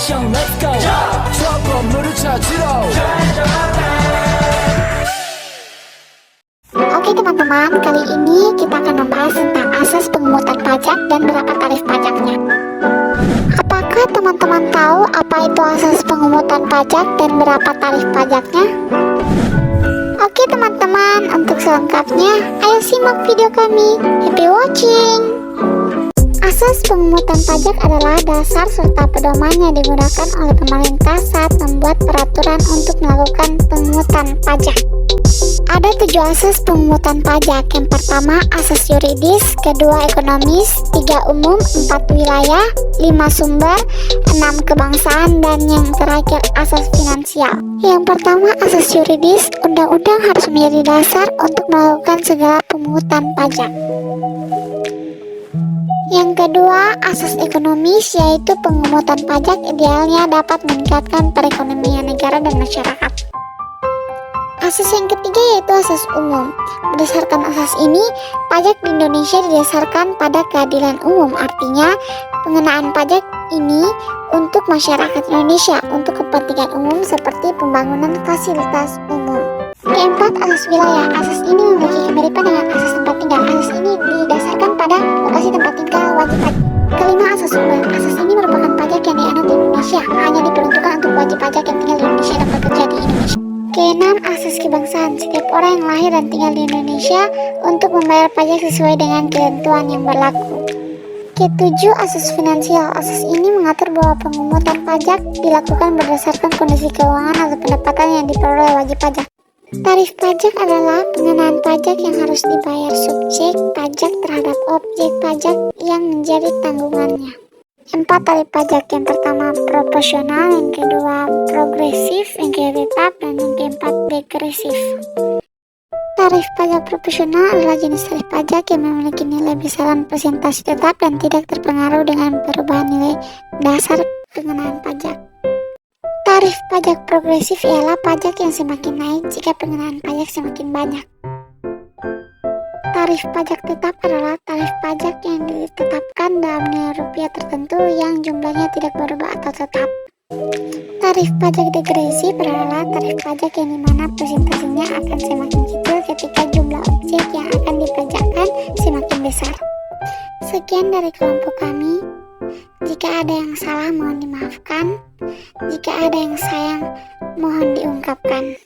액션 let's go 저 건물을 찾으러 Oke teman-teman, kali ini kita akan membahas tentang asas pengukutan pajak dan berapa tarif pajaknya. Apakah teman-teman tahu apa itu asas pengukutan pajak dan berapa tarif pajaknya? Oke teman-teman, untuk selengkapnya, ayo simak video kami. Happy watching! Asas pengukutan pajak adalah dasar serta pedoman yang digunakan oleh pemerintah saat membuat peraturan untuk melakukan pengukutan pajak. Ada 7 asas pengukutan pajak. Yang pertama, asas yuridis, kedua ekonomis, 3 umum, 4 wilayah, 5 sumber, 6 kebangsaan, dan yang terakhir asas finansial. Yang pertama, asas yuridis, undang-undang harus menjadi dasar untuk melakukan segala pemungutan pajak. Yang kedua, asas ekonomis, yaitu pengukutan pajak idealnya dapat meningkatkan perekonomian negara dan masyarakat. Asas yang ketiga yaitu asas umum. Berdasarkan asas ini, pajak di Indonesia didasarkan pada keadilan umum. Artinya, pengenaan pajak ini untuk masyarakat Indonesia untuk kepentingan umum seperti pembangunan fasilitas umum. Keempat, asas wilayah. Asas ini memiliki kemiripan dengan asas tempat tinggal. Asas ini didasarkan pada lokasi tempat tinggal wajib pajak. Kelima, asas sumber. Asas ini merupakan pajak yang dianut di Indonesia, hanya diperuntukkan untuk wajib pajak yang tinggal di Indonesia dan bekerja di Indonesia. Keenam, asas kebangsaan. Setiap orang yang lahir dan tinggal di Indonesia untuk membayar pajak sesuai dengan ketentuan yang berlaku. Ketujuh, asas finansial. Asas ini mengatur bahwa pemungutan pajak dilakukan berdasarkan kondisi keuangan atau pendapatan yang diperoleh wajib pajak. Tarif pajak adalah pengenaan pajak yang harus dibayar subjek pajak terhadap objek pajak yang menjadi tanggungannya. 4 tarif pajak. Yang pertama proporsional, yang kedua progresif, yang ketiga tetap, dan yang keempat degresif. Tarif pajak proporsional adalah jenis tarif pajak yang memiliki nilai besaran persentase tetap dan tidak terpengaruh dengan perubahan nilai dasar pengenaan pajak. Tarif pajak progresif ialah pajak yang semakin naik jika pengenaan pajak semakin banyak. Tarif pajak tetap adalah tarif pajak yang ditetapkan dalam nilai rupiah tertentu yang jumlahnya tidak berubah atau tetap. Tarif pajak degresif adalah tarif pajak yang dimana persentasenya akan semakin kecil ketika jumlah objek yang akan dipajakkan semakin besar. Sekian dari kelompok kami. Jika ada yang salah mohon dimaafkan. Jika ada yang sayang mohon diungkapkan.